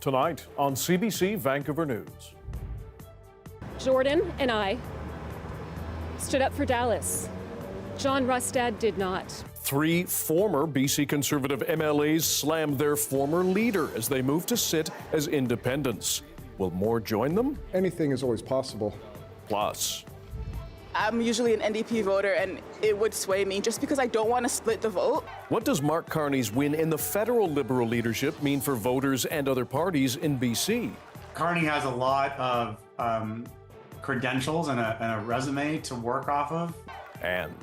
Tonight on CBC Vancouver News. Jordan and I stood up for Dallas. John Rustad did not. 3 former BC Conservative MLAs slammed their former leader as they move to sit as independents. Will more join them? Anything is always possible. Plus, I'm usually an NDP voter, and it would sway me just because I don't want to split the vote. what does Mark Carney's win in the federal Liberal leadership mean for voters and other parties in BC? Carney has a lot of credentials and a resume to work off of. And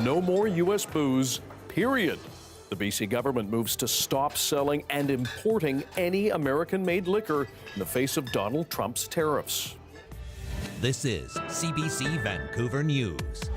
no more U.S. booze, period. The BC government moves to stop selling and importing any American-made liquor in the face of Donald Trump's tariffs. This is CBC Vancouver News.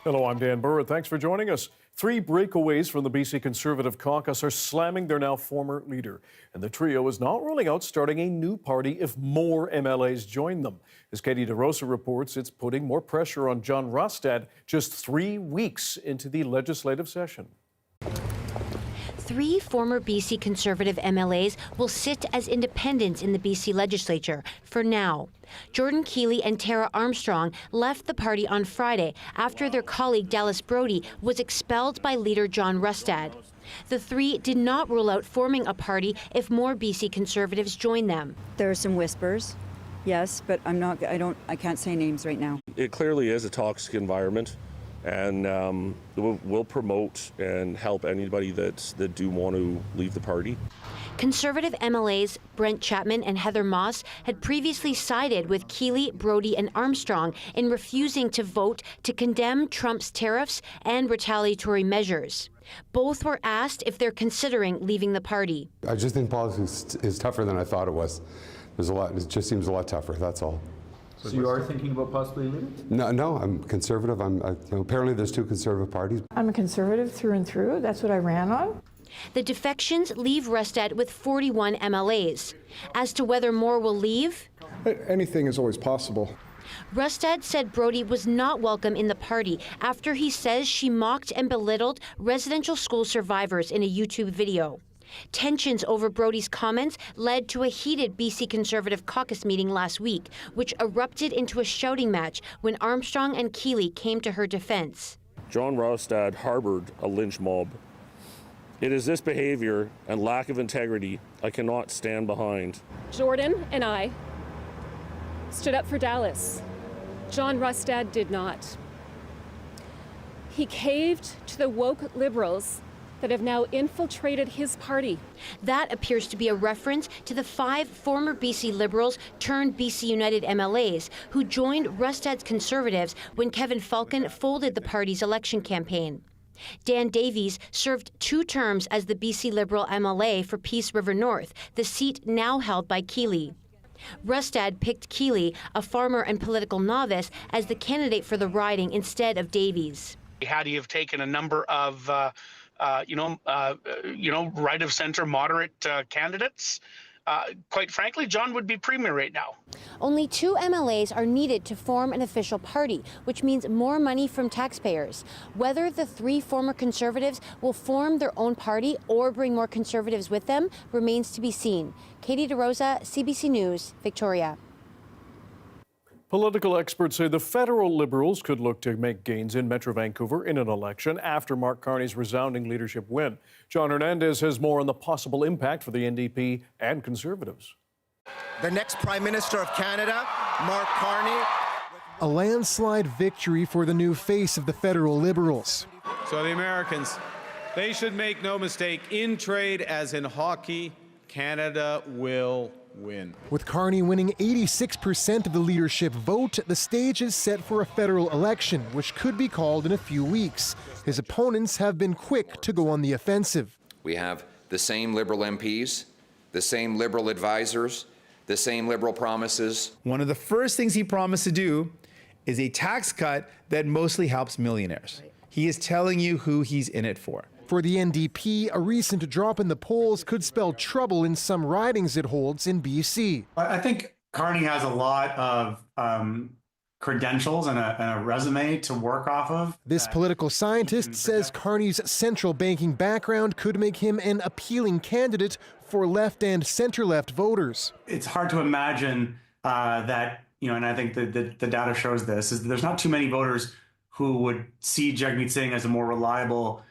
Hello, I'm Dan Burritt. Thanks for joining us. 3 breakaways from the BC Conservative caucus are slamming their now former leader. And the trio is not ruling out starting a new party if more MLAs join them. As Katie DeRosa reports, it's putting more pressure on John Rustad just 3 weeks into the legislative session. 3 former BC Conservative MLAs will sit as independents in the BC legislature for now. Jordan Keeley and Tara Armstrong left the party on Friday after their colleague Dallas Brody was expelled by leader John Rustad. The 3 did not rule out forming a party if more BC Conservatives join them. There are some whispers, yes, but I can't say names right now. It clearly is a toxic environment. And we'll promote and help anybody that do want to leave the party. Conservative MLAs Brent Chapman and Heather Moss had previously sided with Keeley, Brody and Armstrong in refusing to vote to condemn Trump's tariffs and retaliatory measures. Both were asked if they're considering leaving the party. I just think politics is tougher than I thought it was. It just seems a lot tougher, that's all. So you are thinking about possibly leaving? No, I'm conservative. Apparently there's 2 conservative parties. I'm a conservative through and through. That's what I ran on. The defections leave Rustad with 41 MLAs. As to whether more will leave, Anything is always possible. Rustad said Brody was not welcome in the party after he says she mocked and belittled residential school survivors in a YouTube video. Tensions over Brody's comments led to a heated BC Conservative caucus meeting last week, which erupted into a shouting match when Armstrong and Keeley came to her defense. John Rustad harbored a lynch mob. It is this behavior and lack of integrity I cannot stand behind. Jordan and I stood up for Dallas. John Rustad did not. He caved to the woke Liberals that have now infiltrated his party. That appears to be a reference to the 5 former BC Liberals turned BC United MLAs who joined Rustad's Conservatives when Kevin Falcon folded the party's election campaign. Dan Davies served 2 terms as the BC Liberal MLA for Peace River North, the seat now held by Keeley. Rustad picked Keeley, a farmer and political novice, as the candidate for the riding instead of Davies. Had he have taken a number of right of center moderate candidates, quite frankly, John would be premier right now. Only 2 MLAs are needed to form an official party, which means more money from taxpayers. Whether the 3 former Conservatives will form their own party or bring more Conservatives with them remains to be seen. Katie DeRosa, CBC News, Victoria. Political experts say the federal Liberals could look to make gains in Metro Vancouver in an election after Mark Carney's resounding leadership win. John Hernandez has more on the possible impact for the NDP and Conservatives. The next Prime Minister of Canada, Mark Carney. A landslide victory for the new face of the federal Liberals. So the Americans, they should make no mistake, in trade as in hockey, Canada will win. With Carney winning 86% of the leadership vote, the stage is set for a federal election, which could be called in a few weeks. His opponents have been quick to go on the offensive. We have the same Liberal MPs, the same Liberal advisors, the same Liberal promises. One of the first things he promised to do is a tax cut that mostly helps millionaires. He is telling you who he's in it for. For the NDP, a recent drop in the polls could spell trouble in some ridings it holds in BC. I think Carney has a lot of credentials and a resume to work off of. This political scientist says Carney's central banking background could make him an appealing candidate for left and center-left voters. It's hard to imagine that, and I think the data shows this, is that there's not too many voters who would see Jagmeet Singh as a more reliable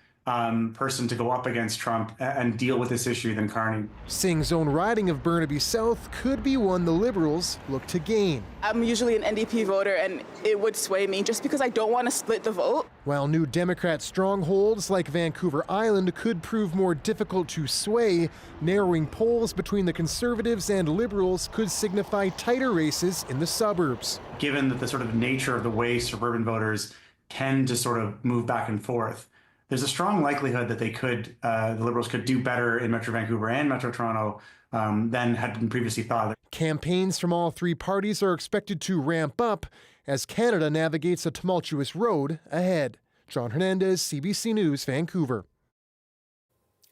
person to go up against Trump and deal with this issue than Carney. Singh's own riding of Burnaby South could be one the Liberals look to gain. I'm usually an NDP voter, and it would sway me just because I don't want to split the vote. While new Democrat strongholds like Vancouver Island could prove more difficult to sway, narrowing polls between the Conservatives and Liberals could signify tighter races in the suburbs. Given that the sort of nature of the way suburban voters tend to sort of move back and forth, there's a strong likelihood that the Liberals could do better in Metro Vancouver and Metro Toronto than had been previously thought. Campaigns from all three parties are expected to ramp up as Canada navigates a tumultuous road ahead. John Hernandez, CBC News, Vancouver.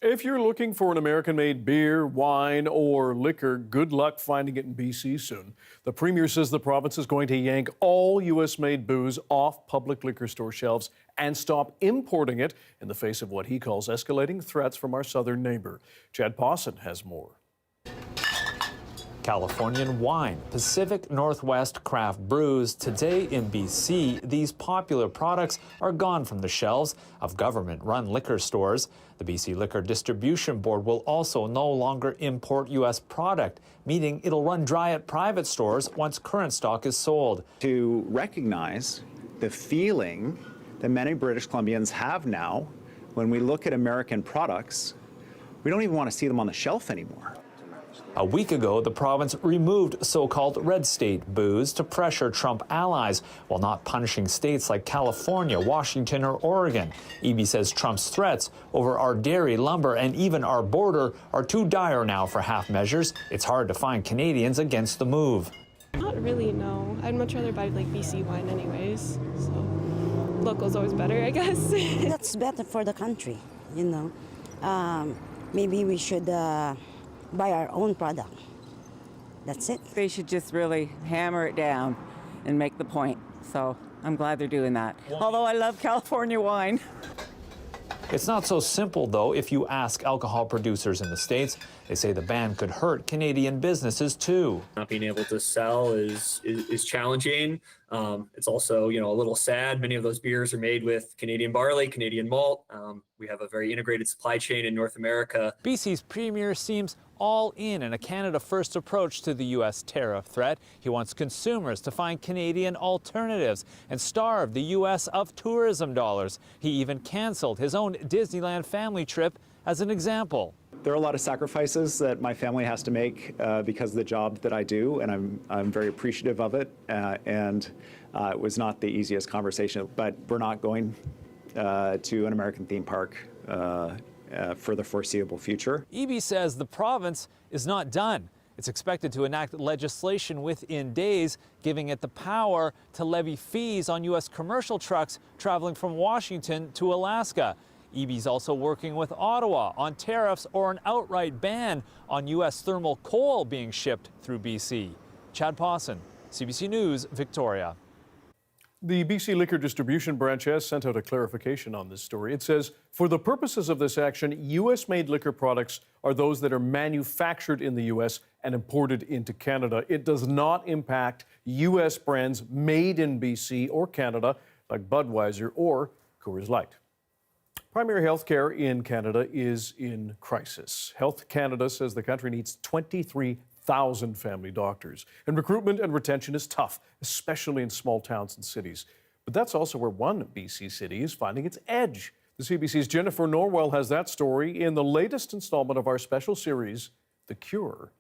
If you're looking for an American-made beer, wine, or liquor, good luck finding it in BC soon. The Premier says the province is going to yank all U.S.-made booze off public liquor store shelves and stop importing it in the face of what he calls escalating threats from our southern neighbor. Chad Pawson has more. Californian wine, Pacific Northwest craft brews. Today in BC, these popular products are gone from the shelves of government-run liquor stores. The BC Liquor Distribution Board will also no longer import U.S. product, meaning it'll run dry at private stores once current stock is sold. To recognize the feeling that many British Columbians have now when we look at American products, we don't even want to see them on the shelf anymore. A week ago, the province removed so-called red state booze to pressure Trump allies while not punishing states like California, Washington, or Oregon. EB says Trump's threats over our dairy, lumber, and even our border are too dire now for half measures. It's hard to find Canadians against the move. Not really, no. I'd much rather buy like BC wine anyways. So local's always better, I guess. That's better for the country, Maybe we should buy our own product. That's it. They should just really hammer it down and make the point. So I'm glad they're doing that. Although I love California wine. It's not so simple, though, if you ask alcohol producers in the States. They say the ban could hurt Canadian businesses, too. Not being able to sell is challenging. It's also, a little sad. Many of those beers are made with Canadian barley, Canadian malt. We have a very integrated supply chain in North America. BC's premier seems all in a Canada-first approach to the U.S. tariff threat. He wants consumers to find Canadian alternatives and starve the U.S. of tourism dollars. He even canceled his own Disneyland family trip as an example. There are a lot of sacrifices that my family has to make because of the job that I do, and I'm very appreciative of it. It was not the easiest conversation, but we're not going to an American theme park for the foreseeable future. EB says the province is not done. It's expected to enact legislation within days, giving it the power to levy fees on U.S. commercial trucks traveling from Washington to Alaska. EB's also working with Ottawa on tariffs or an outright ban on U.S. thermal coal being shipped through BC. Chad Pawson, CBC News, Victoria. The BC Liquor Distribution Branch has sent out a clarification on this story. It says, for the purposes of this action, U.S.-made liquor products are those that are manufactured in the U.S. and imported into Canada. It does not impact U.S. brands made in BC or Canada, like Budweiser or Coors Light. Primary health care in Canada is in crisis. Health Canada says the country needs 23,000 family doctors. And recruitment and retention is tough, especially in small towns and cities. But that's also where one BC city is finding its edge. The CBC's Jennifer Norwell has that story in the latest installment of our special series, The Cure.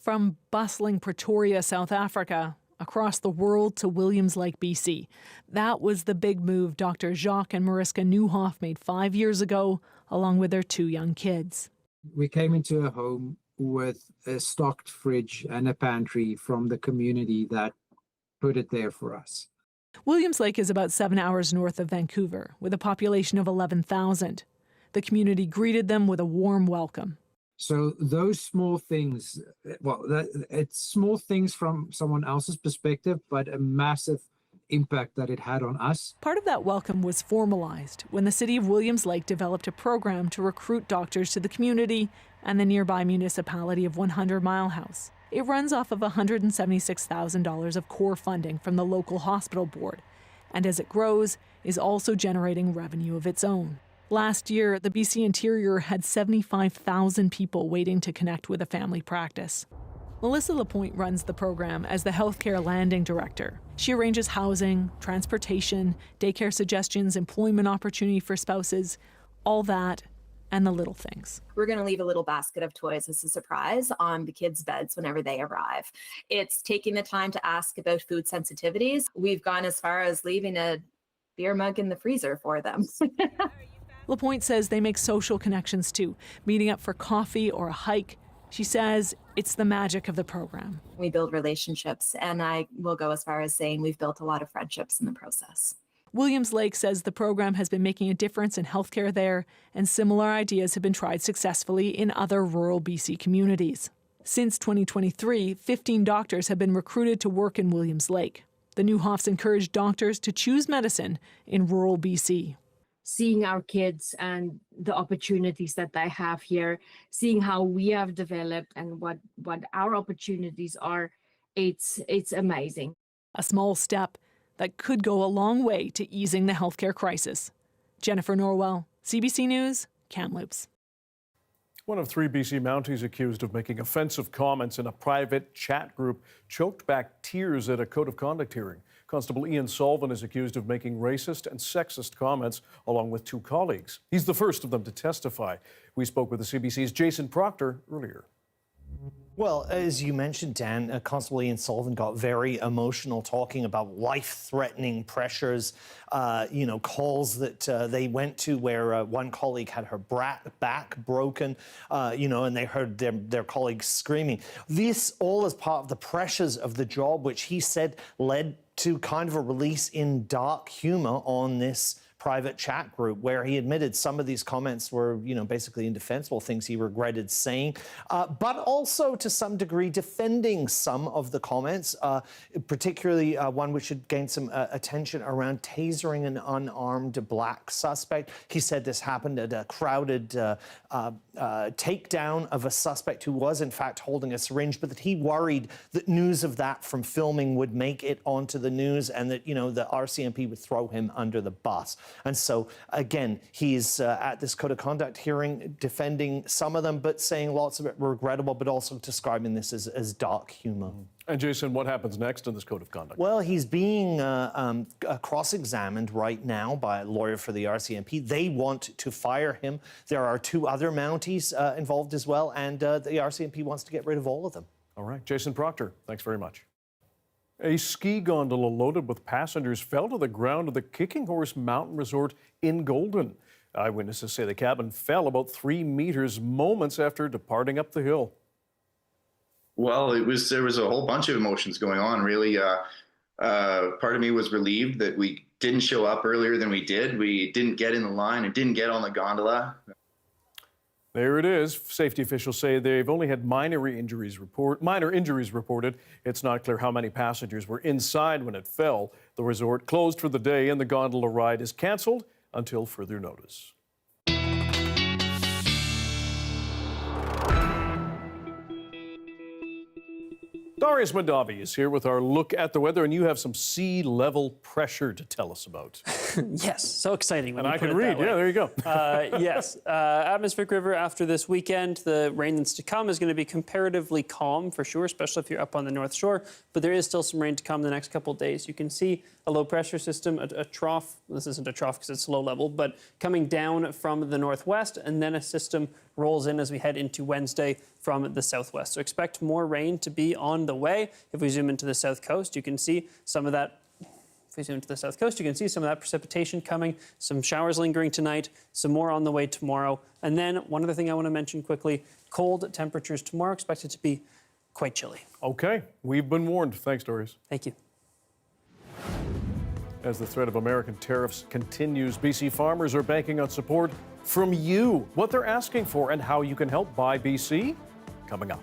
From bustling Pretoria, South Africa, across the world to Williams Lake, BC. That was the big move Dr. Jacques and Mariska Newhoff made 5 years ago, along with their 2 young kids. We came into a home with a stocked fridge and a pantry from the community that put it there for us. Williams Lake is about 7 hours north of Vancouver, with a population of 11,000. The community greeted them with a warm welcome. So those small things, well, it's small things from someone else's perspective, but a massive impact that it had on us. Part of that welcome was formalized when the city of Williams Lake developed a program to recruit doctors to the community and the nearby municipality of 100 Mile House. It runs off of $176,000 of core funding from the local hospital board, and as it grows, is also generating revenue of its own. Last year, the BC Interior had 75,000 people waiting to connect with a family practice. Melissa Lapointe runs the program as the Healthcare Landing Director. She arranges housing, transportation, daycare suggestions, employment opportunity for spouses, all that, and the little things. We're going to leave a little basket of toys as a surprise on the kids' beds whenever they arrive. It's taking the time to ask about food sensitivities. We've gone as far as leaving a beer mug in the freezer for them. Lapointe says they make social connections too, meeting up for coffee or a hike. She says it's the magic of the program. We build relationships, and I will go as far as saying we've built a lot of friendships in the process. Williams Lake says the program has been making a difference in healthcare there, and similar ideas have been tried successfully in other rural BC communities. Since 2023, 15 doctors have been recruited to work in Williams Lake. The Newhoffs encourage doctors to choose medicine in rural BC. Seeing our kids and the opportunities that they have here, seeing how we have developed and what our opportunities are, it's amazing. A small step that could go a long way to easing the healthcare crisis. Jennifer Norwell, CBC News, Kamloops. One of 3 BC Mounties accused of making offensive comments in a private chat group choked back tears at a code of conduct hearing. Constable Ian Solvin is accused of making racist and sexist comments along with 2 colleagues. He's the first of them to testify. We spoke with the CBC's Jason Proctor earlier. Well, as you mentioned, Dan, Constable Ian Sullivan got very emotional talking about life-threatening pressures, calls that they went to where one colleague had her back broken, and they heard their colleagues screaming. This all is part of the pressures of the job, which he said led to kind of a release in dark humor on this private chat group where he admitted some of these comments were, basically indefensible, things he regretted saying, but also to some degree defending some of the comments, particularly one which had gained some attention around tasering an unarmed black suspect. He said this happened at a crowded takedown of a suspect who was in fact holding a syringe, but that he worried that news of that from filming would make it onto the news and that, the RCMP would throw him under the bus. And so, again, he's at this code of conduct hearing defending some of them, but saying lots of it regrettable, but also describing this as dark humor. And Jason, what happens next in this code of conduct? Well, he's being cross-examined right now by a lawyer for the RCMP. They want to fire him. There are 2 other Mounties involved as well, and the RCMP wants to get rid of all of them. All right. Jason Proctor, thanks very much. A ski gondola loaded with passengers fell to the ground at the Kicking Horse Mountain Resort in Golden. Eyewitnesses say the cabin fell about 3 meters moments after departing up the hill. Well, there was a whole bunch of emotions going on, really. Part of me was relieved that we didn't show up earlier than we did. We didn't get in the line and didn't get on the gondola. There it is. Safety officials say they've only had minor injuries reported. It's not clear how many passengers were inside when it fell. The resort closed for the day and the gondola ride is canceled until further notice. Darius Mandavi is here with our look at the weather, and you have some sea level pressure to tell us about. Yes, so exciting. When and you I put can it read, that way. yeah, there you go. Yes, atmospheric river after this weekend. The rain that's to come is going to be comparatively calm for sure, especially if you're up on the North Shore, but there is still some rain to come the next couple of days. You can see a low pressure system, a trough. This isn't a trough because it's low level, but coming down from the northwest, and then a system rolls in as we head into Wednesday from the southwest. So expect more rain to be on the way. If we zoom into the south coast, you can see some of that. If we zoom to the south coast, you can see some of that precipitation coming, some showers lingering tonight, some more on the way tomorrow. And then one other thing I want to mention quickly, cold temperatures tomorrow expected to be quite chilly. Okay, we've been warned. Thanks, Doris. Thank you. As the threat of American tariffs continues, BC farmers are banking on support from you, what they're asking for, and how you can help Buy BC, coming up.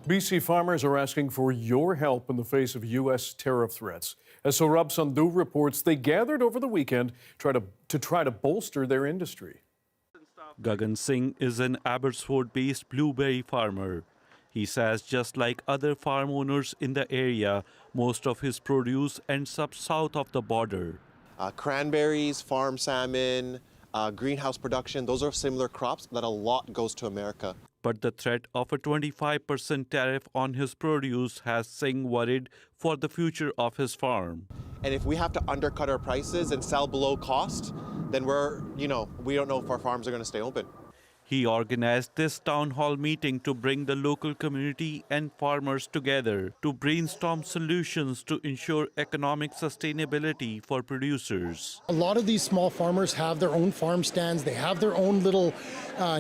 BC farmers are asking for your help in the face of U.S. tariff threats. As Saurabh Sandhu reports, they gathered over the weekend to try to bolster their industry. Gagan Singh is an Abbotsford-based blueberry farmer. He says just like other farm owners in the area, most of his produce ends up south of the border. Cranberries, farm salmon, greenhouse production, those are similar crops that a lot goes to America. But the threat of a 25% tariff on his produce has Singh worried for the future of his farm. And if we have to undercut our prices and sell below cost, then we don't know if our farms are going to stay open. He organized this town hall meeting to bring the local community and farmers together to brainstorm solutions to ensure economic sustainability for producers. A lot of these small farmers have their own farm stands. They have their own little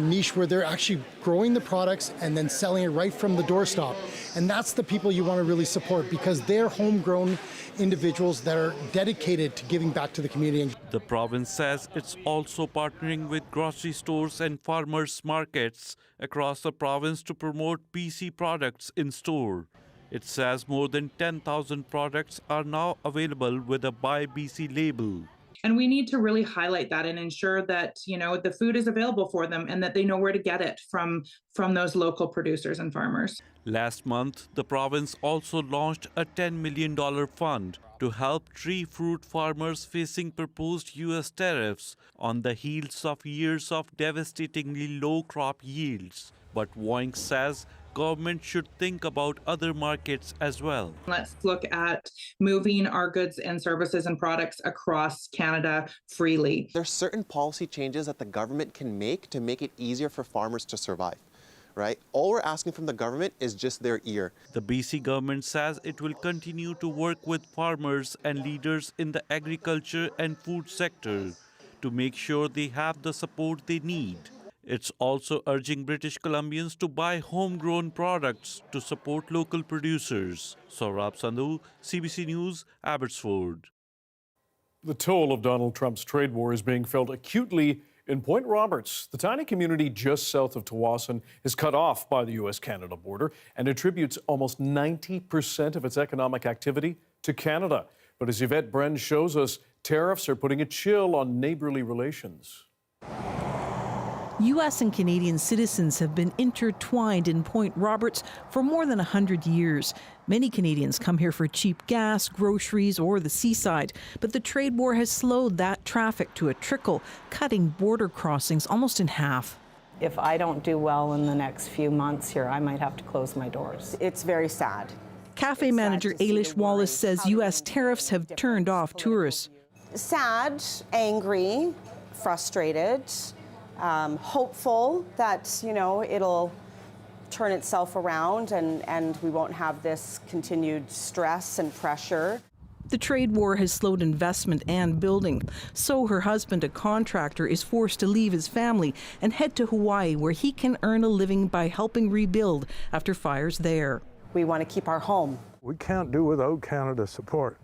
niche where they're actually growing the products and then selling it right from the doorstep. And that's the people you want to really support because they're homegrown individuals that are dedicated to giving back to the community. The province says it's also partnering with grocery stores and farmers farmers markets across the province to promote BC products in store. It says more than 10,000 products are now available with a Buy BC label. And we need to really highlight that and ensure that, the food is available for them and that they know where to get it from those local producers and farmers. Last month, the province also launched a $10 million fund to help tree fruit farmers facing proposed U.S. tariffs on the heels of years of devastatingly low crop yields. But Woink says government should think about other markets as well. Let's look at moving our goods and services and products across Canada freely. There's certain policy changes that the government can make to make it easier for farmers to survive, right? All we're asking from the government is just their ear. The BC government says it will continue to work with farmers and leaders in the agriculture and food sector to make sure they have the support they need. It's also urging British Columbians to buy homegrown products to support local producers. Saurabh Sandhu, CBC News, Abbotsford. The toll of Donald Trump's trade war is being felt acutely in Point Roberts. The tiny community just south of Tsawwassen is cut off by the U.S.-Canada border and attributes almost 90% of its economic activity to Canada. But as Yvette Bren shows us, tariffs are putting a chill on neighborly relations. U.S. and Canadian citizens have been intertwined in Point Roberts for more than 100 years. Many Canadians come here for cheap gas, groceries, or the seaside. But the trade war has slowed that traffic to a trickle, cutting border crossings almost in half. If I don't do well in the next few months here, I might have to close my doors. It's very sad. Cafe manager Ailish Wallace says U.S. tariffs have turned off tourists. Sad, angry, frustrated. Hopeful that, it'll turn itself around and we won't have this continued stress and pressure. The trade war has slowed investment and building. So her husband, a contractor, is forced to leave his family and head to Hawaii, where he can earn a living by helping rebuild after fires there. We want to keep our home. We can't do without Canada's support.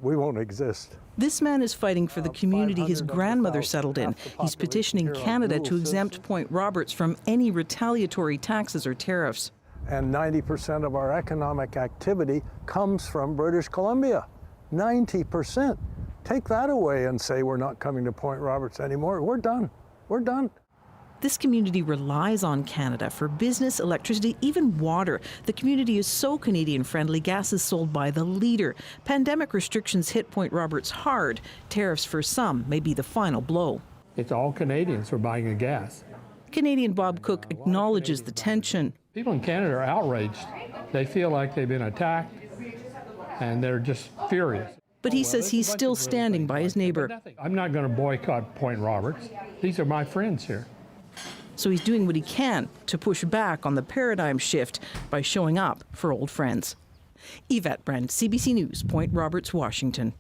We won't exist. This man is fighting for the community his grandmother settled in. He's petitioning Canada to exempt Point Roberts from any retaliatory taxes or tariffs. And 90% of our economic activity comes from British Columbia. 90%. Take that away and say we're not coming to Point Roberts anymore. We're done. We're done. This community relies on Canada for business, electricity, even water. The community is so Canadian-friendly, gas is sold by the leader. Pandemic restrictions hit Point Roberts hard. Tariffs for some may be the final blow. It's all Canadians who are buying the gas. Canadian Bob Cook acknowledges the tension. People in Canada are outraged. They feel like they've been attacked, and they're just furious. But he says he's still standing by his neighbor. I'm not going to boycott Point Roberts. These are my friends here. So he's doing what he can to push back on the paradigm shift by showing up for old friends. Yvette Bren, CBC News, Point Roberts, Washington.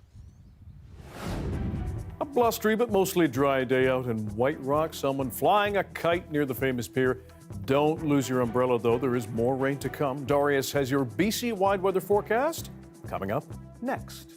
A blustery but mostly dry day out in White Rock. Someone flying a kite near the famous pier. Don't lose your umbrella, though. There is more rain to come. Darius has your BC-wide weather forecast coming up next.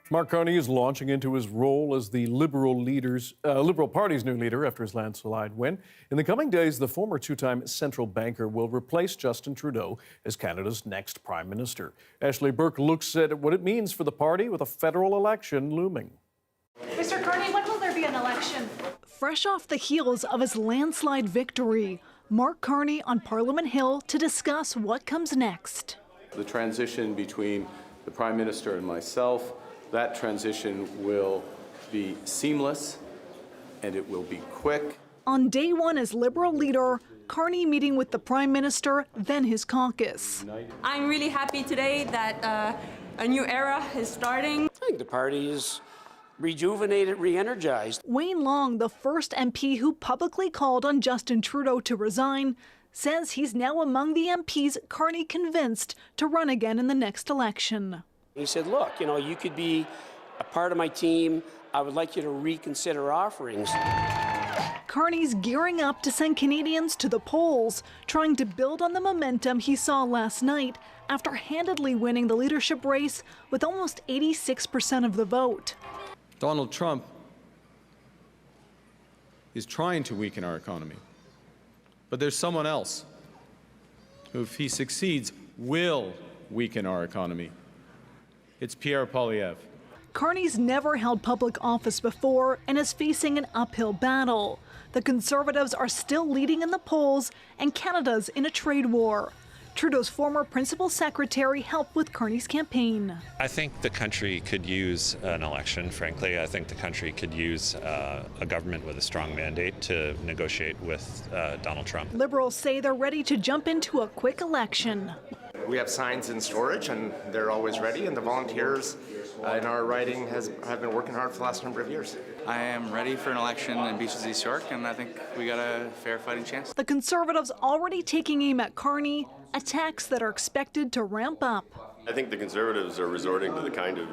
Mark Carney is launching into his role as the Liberal Party's new leader after his landslide win. In the coming days, the former two-time central banker will replace Justin Trudeau as Canada's next Prime Minister. Ashley Burke looks at what it means for the party with a federal election looming. Mr. Carney, when will there be an election? Fresh off the heels of his landslide victory, Mark Carney on Parliament Hill to discuss what comes next. The transition between the Prime Minister and myself, that transition will be seamless and it will be quick. On day one as Liberal leader, Carney meeting with the Prime Minister, then his caucus. I'm really happy today that a new era is starting. I think the party is rejuvenated, re-energized. Wayne Long, the first MP who publicly called on Justin Trudeau to resign, says he's now among the MPs Carney convinced to run again in the next election. He said, look, you could be a part of my team. I would like you to reconsider offerings. Carney's gearing up to send Canadians to the polls, trying to build on the momentum he saw last night after handedly winning the leadership race with almost 86% of the vote. Donald Trump is trying to weaken our economy. But there's someone else who, if he succeeds, will weaken our economy. It's Pierre Poilievre. Carney's never held public office before and is facing an uphill battle. The Conservatives are still leading in the polls, and Canada's in a trade war. Trudeau's former principal secretary helped with Carney's campaign. I think the country could use an election, frankly. I think the country could use a government with a strong mandate to negotiate with Donald Trump. Liberals say they're ready to jump into a quick election. We have signs in storage and they're always ready, and the volunteers in our riding have been working hard for the last number of years. I am ready for an election in Beaches East York, and I think we got a fair fighting chance. The Conservatives already taking aim at Carney, attacks that are expected to ramp up. I think the Conservatives are resorting to the kind of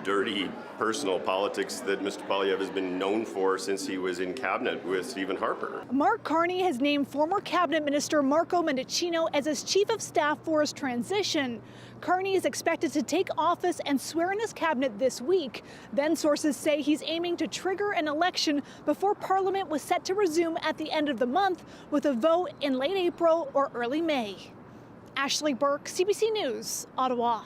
dirty personal politics that Mr. Poilievre has been known for since he was in cabinet with Stephen Harper. Mark Carney has named former cabinet minister Marco Mendicino as his chief of staff for his transition. Carney is expected to take office and swear in his cabinet this week. Then sources say he's aiming to trigger an election before Parliament was set to resume at the end of the month, with a vote in late April or early May. Ashley Burke, CBC News, Ottawa.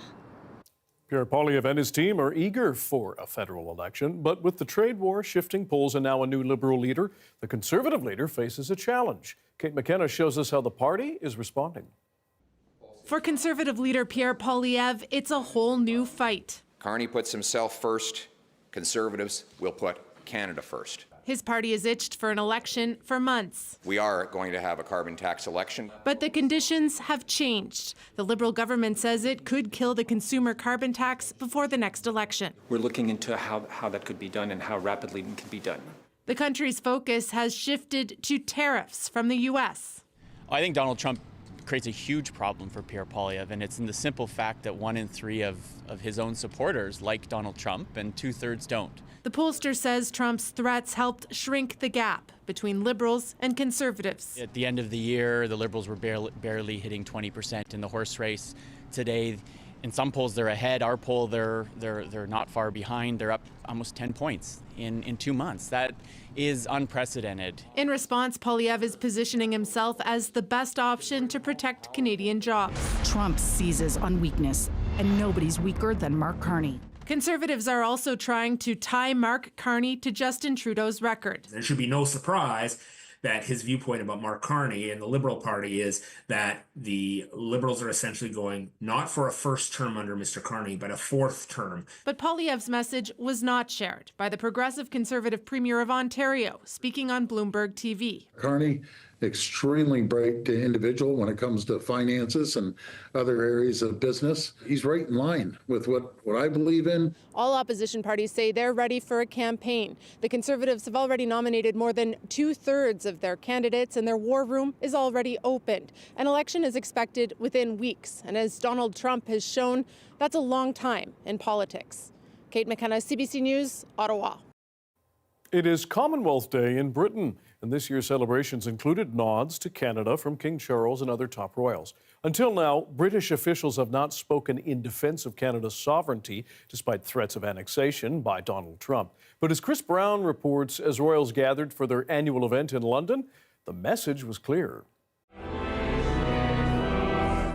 Pierre Poilievre and his team are eager for a federal election, but with the trade war, shifting polls, and now a new Liberal leader, the Conservative leader faces a challenge. Kate McKenna shows us how the party is responding. For Conservative leader Pierre Poilievre, it's a whole new fight. Carney puts himself first. Conservatives will put Canada first. His party has itched for an election for months. We are going to have a carbon tax election. But the conditions have changed. The Liberal government says it could kill the consumer carbon tax before the next election. We're looking into how that could be done and how rapidly it can be done. The country's focus has shifted to tariffs from the U.S. I think Donald Trump creates a huge problem for Pierre Poilievre, and it's in the simple fact that 1 in 3 of his own supporters like Donald Trump and 2/3 don't. The pollster says Trump's threats helped shrink the gap between Liberals and Conservatives. At the end of the year, the Liberals were barely hitting 20% in the horse race. Today, in some polls, they're ahead. Our poll, they're not far behind. They're up almost 10 points in 2 months. That is unprecedented. In response, Poilievre is positioning himself as the best option to protect Canadian jobs. Trump seizes on weakness, and nobody's weaker than Mark Carney. Conservatives are also trying to tie Mark Carney to Justin Trudeau's record. There should be no surprise that his viewpoint about Mark Carney and the Liberal Party is that the Liberals are essentially going not for a first term under Mr. Carney, but a fourth term. But Poilievre's message was not shared by the Progressive Conservative Premier of Ontario, speaking on Bloomberg TV. Carney, extremely bright individual when it comes to finances and other areas of business. He's right in line with what I believe in. All opposition parties say they're ready for a campaign. The Conservatives have already nominated more than 2/3 of their candidates, and their war room is already opened. An election is expected within weeks, and as Donald Trump has shown, that's a long time in politics. Kate McKenna, CBC News, Ottawa. It is Commonwealth Day in Britain, And this year's celebrations included nods to Canada from King Charles and other top royals. Until now, British officials have not spoken in defense of Canada's sovereignty, despite threats of annexation by Donald Trump. But as Chris Brown reports, as royals gathered for their annual event in London, the message was clear.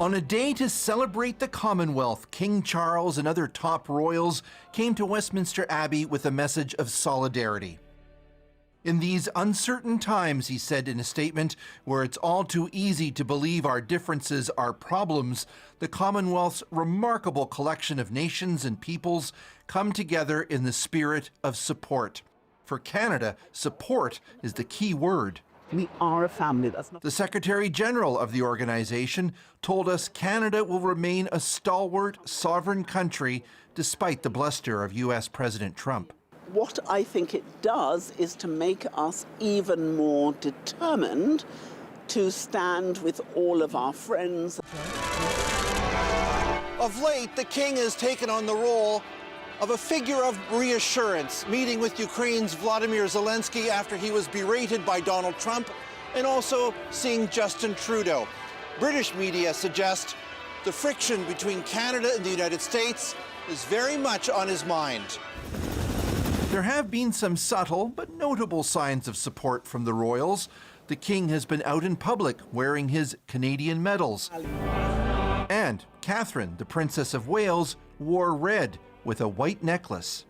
On a day to celebrate the Commonwealth, King Charles and other top royals came to Westminster Abbey with a message of solidarity. In these uncertain times, he said in a statement, where it's all too easy to believe our differences are problems, the Commonwealth's remarkable collection of nations and peoples come together in the spirit of support. For Canada, support is the key word. We are a family. The Secretary General of the organization told us Canada will remain a stalwart, sovereign country despite the bluster of U.S. President Trump. What I think it does is to make us even more determined to stand with all of our friends. Of late, the King has taken on the role of a figure of reassurance, meeting with Ukraine's Vladimir Zelensky after he was berated by Donald Trump, and also seeing Justin Trudeau. British media suggest the friction between Canada and the United States is very much on his mind. There have been some subtle but notable signs of support from the royals. The King has been out in public wearing his Canadian medals. And Catherine, the Princess of Wales, wore red with a white necklace.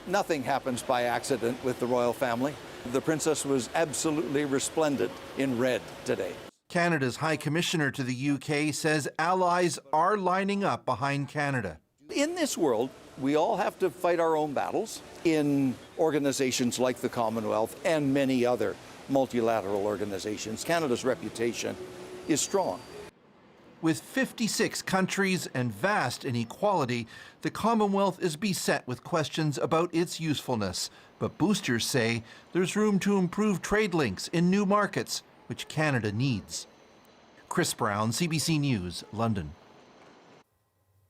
Nothing happens by accident with the royal family. The princess was absolutely resplendent in red today. Canada's High Commissioner to the UK says allies are lining up behind Canada. In this world, we all have to fight our own battles in organizations like the Commonwealth and many other multilateral organizations. Canada's reputation is strong. With 56 countries and vast inequality, the Commonwealth is beset with questions about its usefulness. But boosters say there's room to improve trade links in new markets, which Canada needs. Chris Brown, CBC News, London.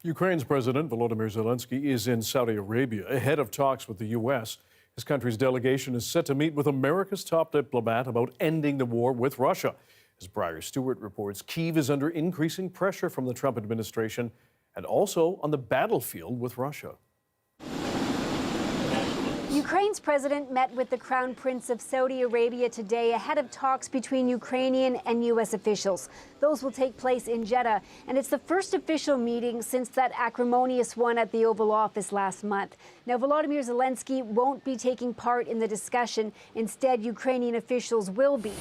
Ukraine's President Volodymyr Zelensky is in Saudi Arabia ahead of talks with the U.S. His country's delegation is set to meet with America's top diplomat about ending the war with Russia. As Briar Stewart reports, Kyiv is under increasing pressure from the Trump administration and also on the battlefield with Russia. Ukraine's president met with the Crown Prince of Saudi Arabia today ahead of talks between Ukrainian and U.S. officials. Those will take place in Jeddah, and it's the first official meeting since that acrimonious one at the Oval Office last month. Now, Volodymyr Zelensky won't be taking part in the discussion. Instead, Ukrainian officials will be.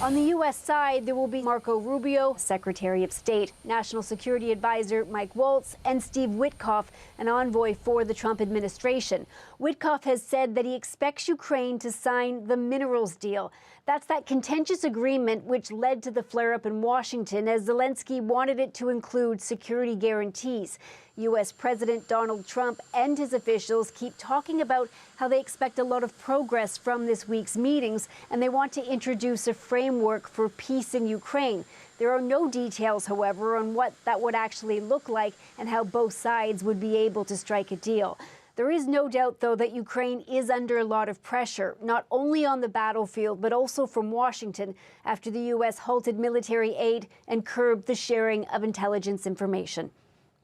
On the U.S. side, there will be Marco Rubio, Secretary of State, National Security Advisor Mike Waltz, and Steve Witkoff, an envoy for the Trump administration. Witkoff has said that he expects Ukraine to sign the minerals deal. That's that contentious agreement which led to the flare-up in Washington, as Zelensky wanted it to include security guarantees. U.S. President Donald Trump and his officials keep talking about how they expect a lot of progress from this week's meetings, and they want to introduce a framework for peace in Ukraine. There are no details, however, on what that would actually look like and how both sides would be able to strike a deal. There is no doubt, though, that Ukraine is under a lot of pressure, not only on the battlefield, but also from Washington, after the U.S. halted military aid and curbed the sharing of intelligence information.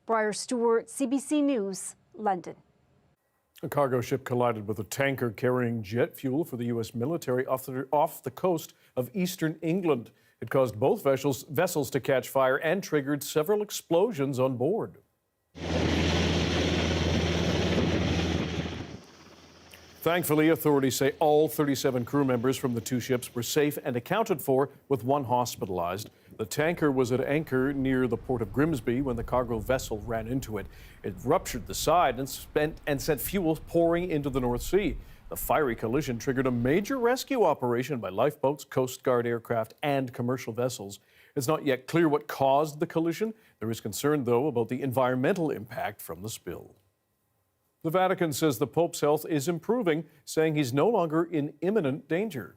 Briar Stewart, CBC News, London. A cargo ship collided with a tanker carrying jet fuel for the U.S. military off the coast of eastern England. It caused both vessels to catch fire and triggered several explosions on board. Thankfully, authorities say all 37 crew members from the two ships were safe and accounted for, with one hospitalized. The tanker was at anchor near the port of Grimsby when the cargo vessel ran into it. It ruptured the side and sent fuel pouring into the North Sea. The fiery collision triggered a major rescue operation by lifeboats, Coast Guard aircraft, and commercial vessels. It's not yet clear what caused the collision. There is concern, though, about the environmental impact from the spill. The Vatican says the Pope's health is improving, saying he's no longer in imminent danger.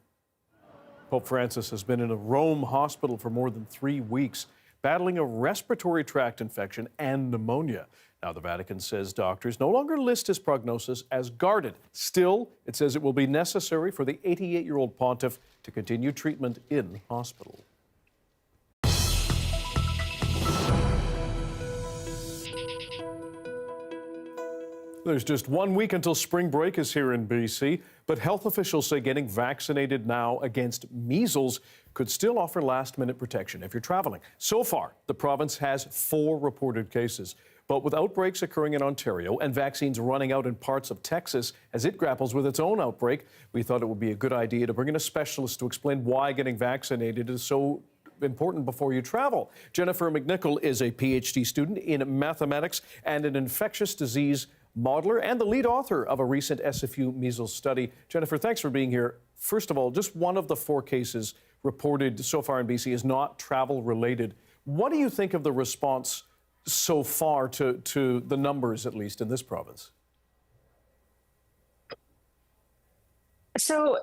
Pope Francis has been in a Rome hospital for more than 3 weeks. battling a respiratory tract infection and pneumonia. Now, the Vatican says doctors no longer list his prognosis as guarded. Still, it says it will be necessary for the 88-year-old pontiff to continue treatment in hospital. There's just 1 week until spring break is here in BC, but health officials say getting vaccinated now against measles could still offer last-minute protection if you're traveling. So far, the province has 4 reported cases. But with outbreaks occurring in Ontario and vaccines running out in parts of Texas as it grapples with its own outbreak, we thought it would be a good idea to bring in a specialist to explain why getting vaccinated is so important before you travel. Jennifer McNichol is a PhD student in mathematics and an infectious disease modeler and the lead author of a recent SFU measles study. Jennifer, thanks for being here. First of all, just one of the 4 cases reported so far in BC is not travel related. What do you think of the response so far to the numbers, at least in this province? So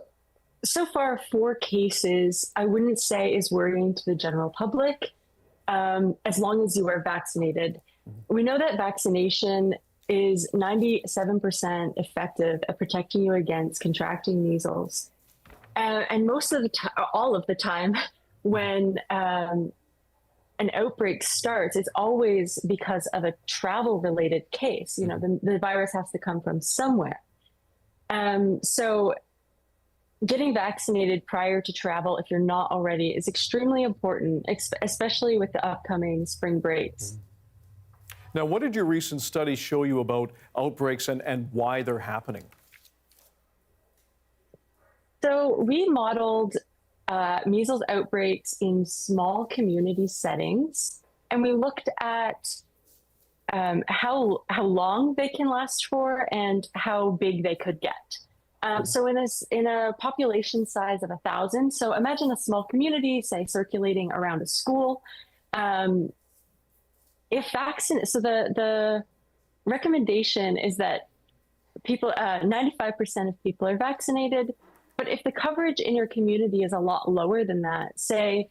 far, 4 cases, I wouldn't say is worrying to the general public, as long as you are vaccinated. We know that vaccination is 97% effective at protecting you against contracting measles. And most of the time, all of the time, when an outbreak starts, it's always because of a travel-related case. You know, the virus has to come from somewhere. So getting vaccinated prior to travel, if you're not already, is extremely important, especially with the upcoming spring breaks. Now, what did your recent study show you about outbreaks and why they're happening? So we modeled measles outbreaks in small community settings, and we looked at how long they can last for and how big they could get. So in a population size of 1,000, so imagine a small community, say circulating around a school. So the recommendation is that people, 95% of people are vaccinated. But if the coverage in your community is a lot lower than that, say,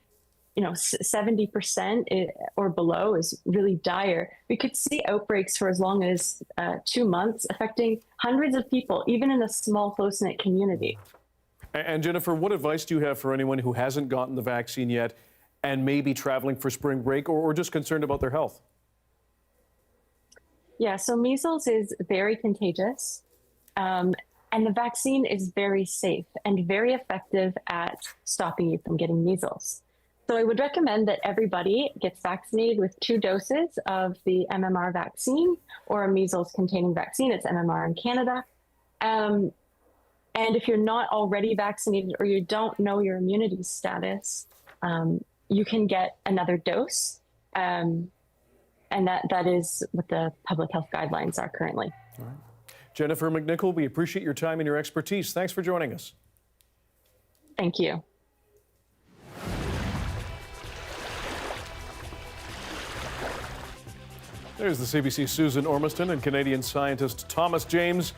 70% or below is really dire, we could see outbreaks for as long as 2 months, affecting hundreds of people, even in a small, close-knit community. And Jennifer, what advice do you have for anyone who hasn't gotten the vaccine yet and may be traveling for spring break or just concerned about their health? Yeah, so measles is very contagious. And the vaccine is very safe and very effective at stopping you from getting measles. So I would recommend that everybody gets vaccinated with 2 doses of the MMR vaccine or a measles-containing vaccine. It's MMR in Canada. And if you're not already vaccinated or you don't know your immunity status, you can get another dose. And that is what the public health guidelines are currently. All right. Jennifer McNichol, we appreciate your time and your expertise. Thanks for joining us. Thank you. There's the CBC's Susan Ormiston and Canadian scientist Thomas James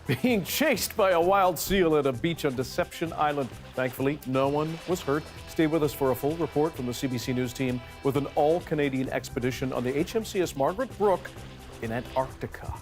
being chased by a wild seal at a beach on Deception Island. Thankfully, no one was hurt. Stay with us for a full report from the CBC News team with an all-Canadian expedition on the HMCS Margaret Brooke in Antarctica.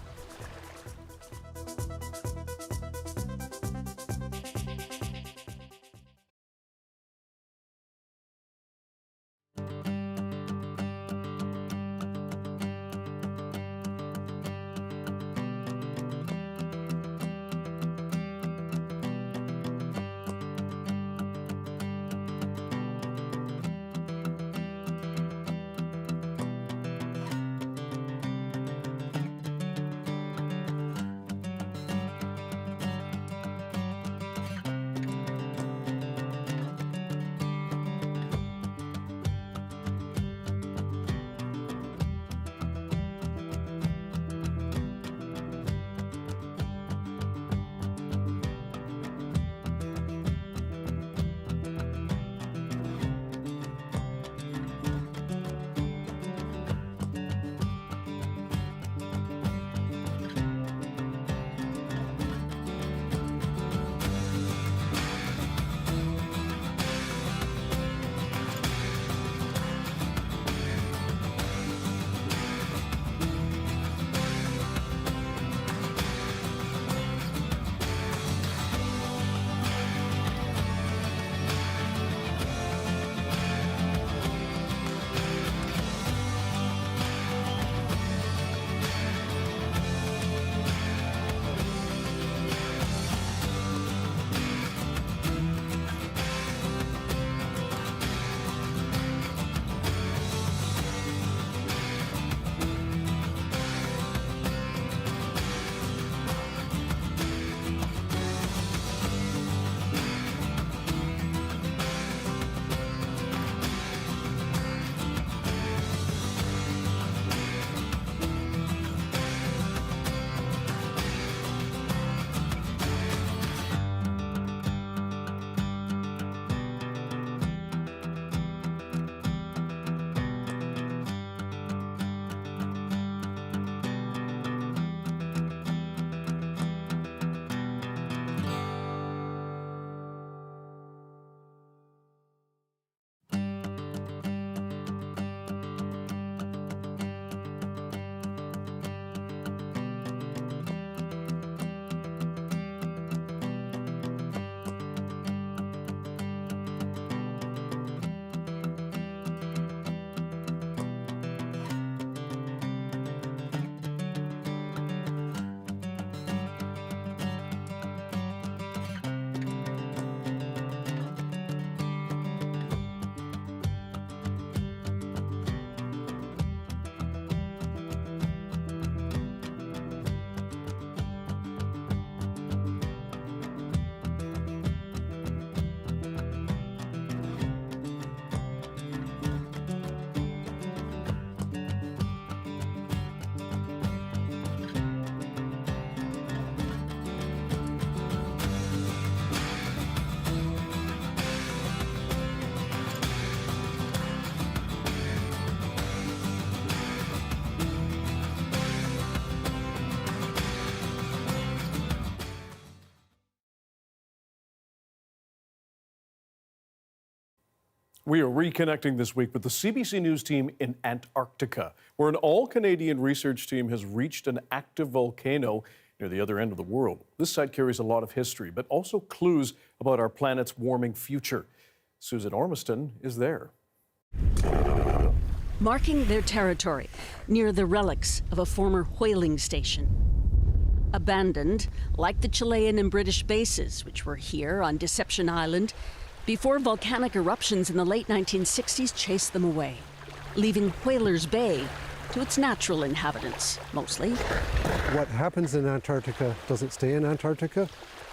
We are reconnecting this week with the CBC News team in Antarctica, where an all-Canadian research team has reached an active volcano near the other end of the world. This site carries a lot of history, but also clues about our planet's warming future. Susan Ormiston is there. Marking their territory near the relics of a former whaling station. Abandoned, like the Chilean and British bases, which were here on Deception Island, before volcanic eruptions in the late 1960s chased them away, leaving Whalers Bay to its natural inhabitants, mostly. What happens in Antarctica doesn't stay in Antarctica.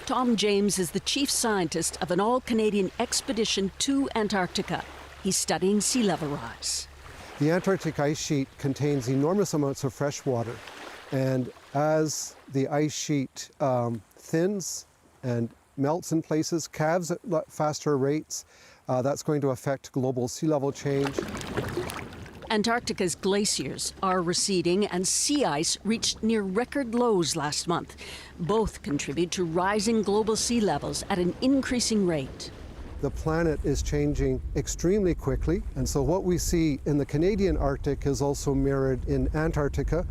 Tom James is the chief scientist of an all-Canadian expedition to Antarctica. He's studying sea level rise. The Antarctic ice sheet contains enormous amounts of fresh water, and as the ice sheet thins and melts in places, calves at faster rates, that's going to affect global sea level change. Antarctica's glaciers are receding and sea ice reached near record lows last month. Both contribute to rising global sea levels at an increasing rate. The planet is changing extremely quickly, and so what we see in the Canadian Arctic is also mirrored in Antarctica.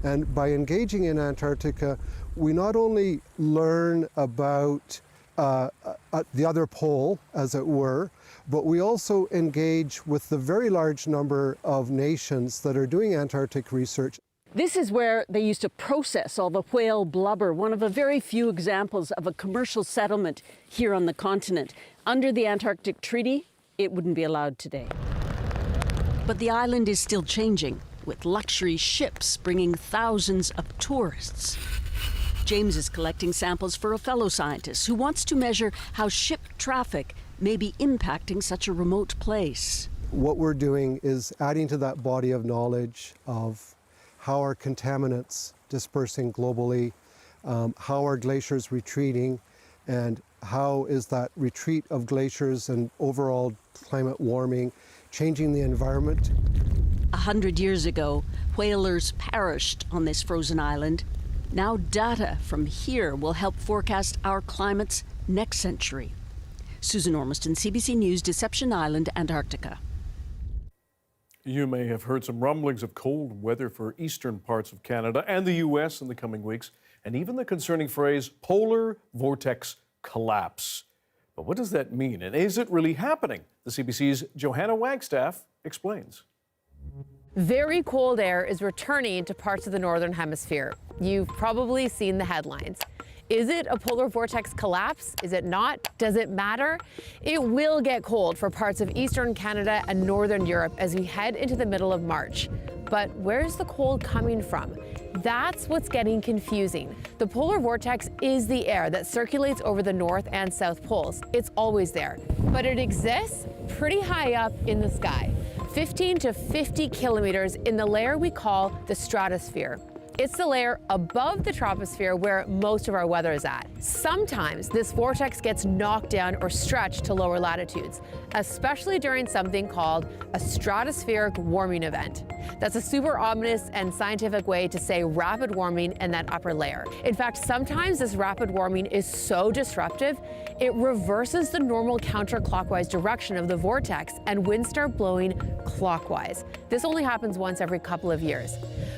And by engaging in Antarctica, we not only learn about the other pole, as it were, but we also engage with the very large number of nations that are doing Antarctic research. This is where they used to process all the whale blubber, one of a very few examples of a commercial settlement here on the continent. Under the Antarctic Treaty, it wouldn't be allowed today. But the island is still changing, with luxury ships bringing thousands of tourists. James is collecting samples for a fellow scientist who wants to measure how ship traffic may be impacting such a remote place. What we're doing is adding to that body of knowledge of how are contaminants dispersing globally, how are glaciers retreating, and how is that retreat of glaciers and overall climate warming changing the environment. 100 years ago, whalers perished on this frozen island. Now data from here will help forecast our climate's next century. Susan Ormiston, CBC News, Deception Island, Antarctica. You may have heard some rumblings of cold weather for eastern parts of Canada and the U.S. in the coming weeks, and even the concerning phrase polar vortex collapse. But what does that mean, and is it really happening? The CBC's Johanna Wagstaff explains. Very cold air is returning to parts of the northern hemisphere. You've probably seen the headlines. Is it a polar vortex collapse? Is it not? Does it matter? It will get cold for parts of eastern Canada and northern Europe as we head into the middle of March. But where's the cold coming from? That's what's getting confusing. The polar vortex is the air that circulates over the North and South poles. It's always there, but it exists pretty high up in the sky, 15 to 50 kilometers in the layer we call the stratosphere. It's the layer above the troposphere where most of our weather is at. Sometimes this vortex gets knocked down or stretched to lower latitudes, especially during something called a stratospheric warming event. That's a super ominous and scientific way to say rapid warming in that upper layer. In fact, sometimes this rapid warming is so disruptive, it reverses the normal counterclockwise direction of the vortex and winds start blowing clockwise. This only happens once every couple of years.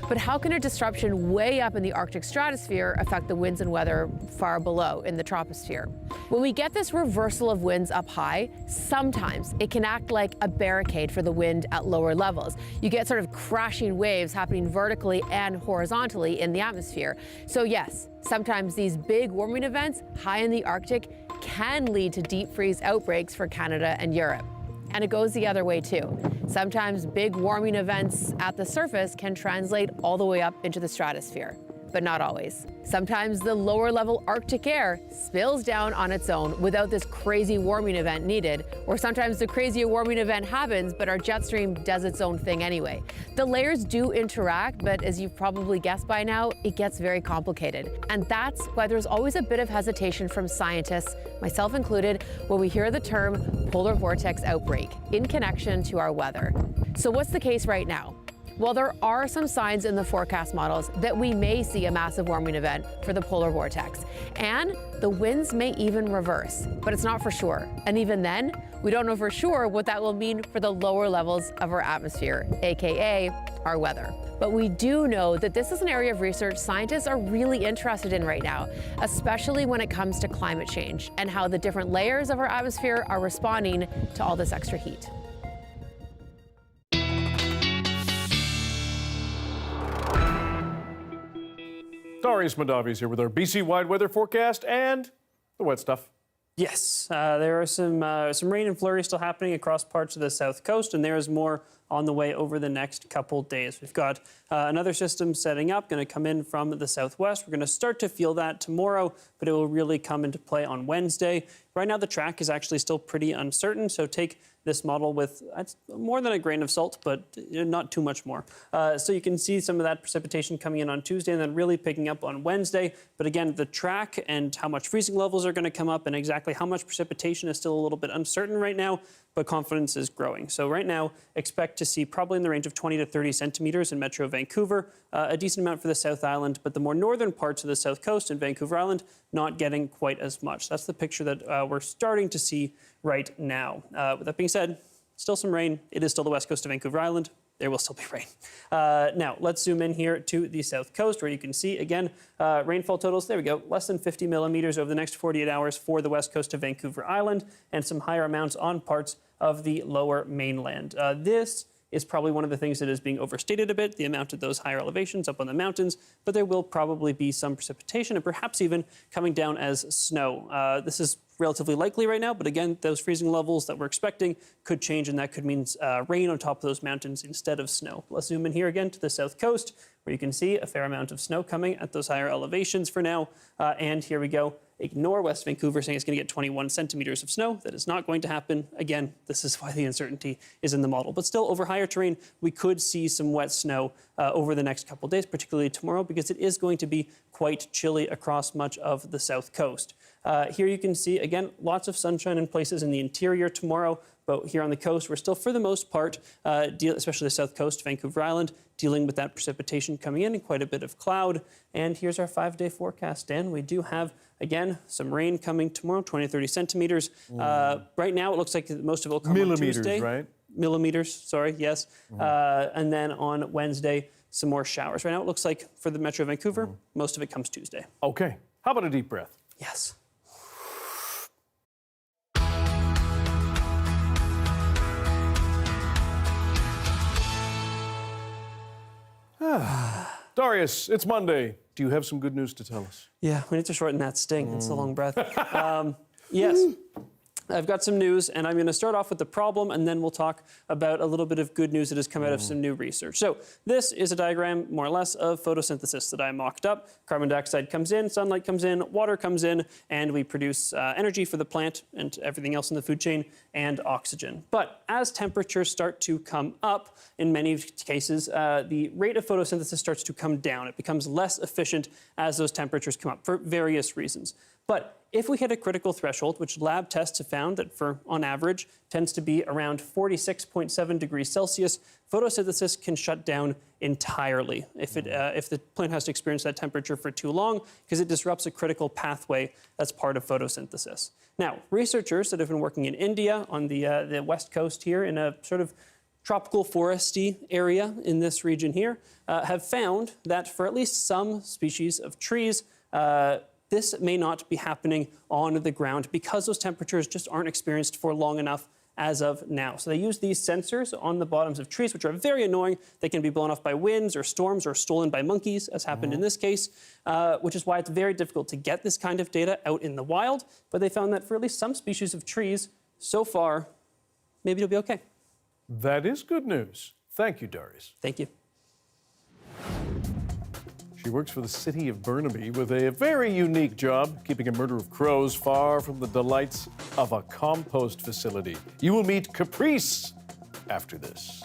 But how can a disruption way up in the Arctic stratosphere affect the winds and weather far below in the troposphere? When we get this reversal of winds up high, sometimes it can act like a barricade for the wind at lower levels. You get sort of crashing waves happening vertically and horizontally in the atmosphere. So yes, sometimes these big warming events high in the Arctic can lead to deep freeze outbreaks for Canada and Europe. And it goes the other way too. Sometimes big warming events at the surface can translate all the way up into the stratosphere, but not always. Sometimes the lower level Arctic air spills down on its own without this crazy warming event needed, or sometimes the crazy warming event happens, but our jet stream does its own thing anyway. The layers do interact, but as you've probably guessed by now, it gets very complicated. And that's why there's always a bit of hesitation from scientists, myself included, when we hear the term polar vortex outbreak in connection to our weather. So what's the case right now? Well, there are some signs in the forecast models that we may see a massive warming event for the polar vortex. And the winds may even reverse, but it's not for sure. And even then, we don't know for sure what that will mean for the lower levels of our atmosphere, aka our weather. But we do know that this is an area of research scientists are really interested in right now, especially when it comes to climate change and how the different layers of our atmosphere are responding to all this extra heat. Darius Madavi's here with our BC-wide weather forecast and the wet stuff. Yes, there are some rain and flurries still happening across parts of the south coast, and there is more on the way over the next couple days. We've got another system setting up, going to come in from the southwest. We're going to start to feel that tomorrow, but it will really come into play on Wednesday. Right now, the track is actually still pretty uncertain, so take this model with more than a grain of salt, but not too much more. So you can see some of that precipitation coming in on Tuesday and then really picking up on Wednesday. But again, the track and how much freezing levels are going to come up and exactly how much precipitation is still a little bit uncertain right now, but confidence is growing. So right now, expect to see probably in the range of 20 to 30 centimeters in Metro Vancouver, a decent amount for the South Island, but the more northern parts of the South Coast and Vancouver Island, not getting quite as much. That's the picture that we're starting to see right now. With that being said, still some rain. It is still the west coast of Vancouver Island. There will still be rain. Now, let's zoom in here to the south coast where you can see, again, rainfall totals. There we go. Less than 50 millimeters over the next 48 hours for the west coast of Vancouver Island and some higher amounts on parts of the lower mainland. This is probably one of the things that is being overstated a bit, the amount of those higher elevations up on the mountains, but there will probably be some precipitation and perhaps even coming down as snow. This is relatively likely right now, but again, those freezing levels that we're expecting could change, and that could mean rain on top of those mountains instead of snow. Let's zoom in here again to the south coast, where you can see a fair amount of snow coming at those higher elevations for now. And here we go. Ignore West Vancouver saying it's going to get 21 centimeters of snow. That is not going to happen. Again, this is why the uncertainty is in the model. But still, over higher terrain, we could see some wet snow over the next couple of days, particularly tomorrow, because it is going to be quite chilly across much of the south coast. Here you can see, again, lots of sunshine in places in the interior tomorrow. But here on the coast, we're still, for the most part, especially the south coast, Vancouver Island, dealing with that precipitation coming in and quite a bit of cloud. And here's our 5-day forecast, Dan. We do have, again, some rain coming tomorrow, 20 to 30 centimeters. Right now, it looks like most of it will come on Tuesday. Right? Millimeters, sorry, yes. And then on Wednesday, some more showers. Right now, it looks like for the Metro Vancouver, most of it comes Tuesday. Okay. How about a deep breath? Yes. Darius, it's Monday. Do you have some good news to tell us? Yeah, we need to shorten that sting. It's a long breath. Yes, I've got some news, and I'm going to start off with the problem, and then we'll talk about a little bit of good news that has come out of some new research. So this is a diagram, more or less, of photosynthesis that I mocked up. Carbon dioxide comes in, sunlight comes in, water comes in, and we produce energy for the plant and everything else in the food chain, and oxygen. But as temperatures start to come up, in many cases, the rate of photosynthesis starts to come down. It becomes less efficient as those temperatures come up for various reasons. But if we hit a critical threshold, which lab tests have found that on average tends to be around 46.7 degrees Celsius, photosynthesis can shut down entirely if the plant has to experience that temperature for too long, because it disrupts a critical pathway that's part of photosynthesis. Now, researchers that have been working in India on the west coast here in a sort of tropical foresty area in this region here have found that for at least some species of trees, this may not be happening on the ground because those temperatures just aren't experienced for long enough as of now. So they use these sensors on the bottoms of trees, which are very annoying. They can be blown off by winds or storms or stolen by monkeys, as happened in this case, which is why it's very difficult to get this kind of data out in the wild. But they found that for at least some species of trees, so far, maybe it'll be okay. That is good news. Thank you, Darius. Thank you. She works for the city of Burnaby with a very unique job, keeping a murder of crows far from the delights of a compost facility. You will meet Caprice after this.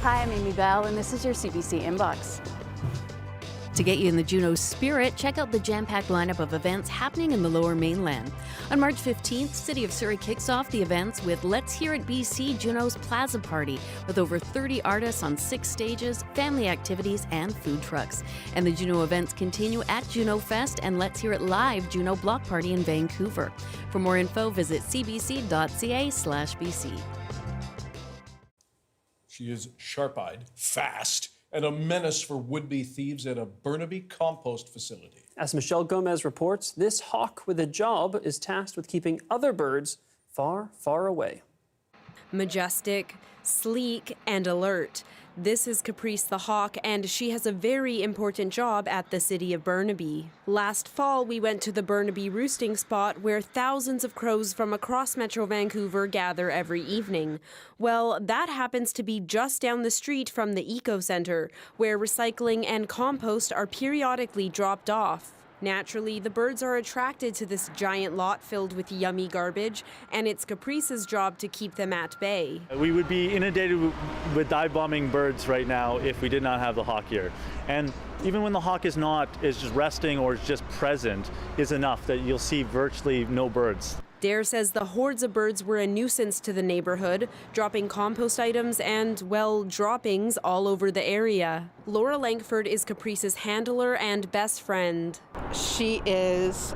Hi, I'm Amy Bell, and this is your CBC Inbox. To get you in the Juno spirit, check out the jam-packed lineup of events happening in the Lower Mainland. On March 15th, City of Surrey kicks off the events with Let's Hear It BC Juno's Plaza Party, with over 30 artists on 6 stages, family activities, and food trucks. And the Juno events continue at Juno Fest and Let's Hear It Live Juno Block Party in Vancouver. For more info, visit cbc.ca/BC. She is sharp-eyed, fast, and a menace for would-be thieves at a Burnaby compost facility. As Michelle Gomez reports, this hawk with a job is tasked with keeping other birds far, far away. Majestic, sleek, and alert. This is Caprice the hawk, and she has a very important job at the city of Burnaby. Last fall, we went to the Burnaby roosting spot where thousands of crows from across Metro Vancouver gather every evening. Well, that happens to be just down the street from the Eco Centre, where recycling and compost are periodically dropped off. Naturally, the birds are attracted to this giant lot filled with yummy garbage, and it's Caprice's job to keep them at bay. We would be inundated with dive-bombing birds right now if we did not have the hawk here. And even when the hawk is just resting or is just present, is enough that you'll see virtually no birds. Dare says the hordes of birds were a nuisance to the neighborhood, dropping compost items and, well, droppings all over the area. Laura Langford is Caprice's handler and best friend. She is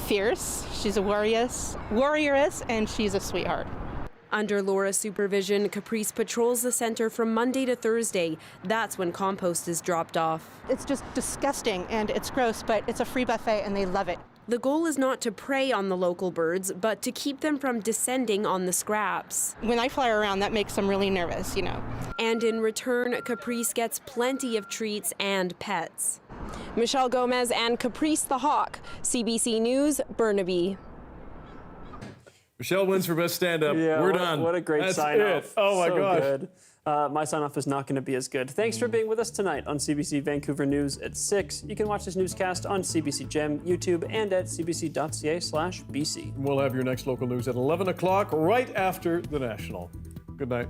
fierce, she's a warrioress, and she's a sweetheart. Under Laura's supervision, Caprice patrols the center from Monday to Thursday. That's when compost is dropped off. It's just disgusting and it's gross, but it's a free buffet and they love it. The goal is not to prey on the local birds, but to keep them from descending on the scraps. When I fly around, that makes them really nervous, And in return, Caprice gets plenty of treats and pets. Michelle Gomez and Caprice the hawk, CBC News, Burnaby. Michelle wins for best stand-up. Yeah, We're done. What a great That's sign-off. it. Oh, my gosh. Good. My sign-off is not going to be as good. Thanks for being with us tonight on CBC Vancouver News at 6. You can watch this newscast on CBC Gem, YouTube, and at cbc.ca/BC. We'll have your next local news at 11 o'clock, right after the National. Good night.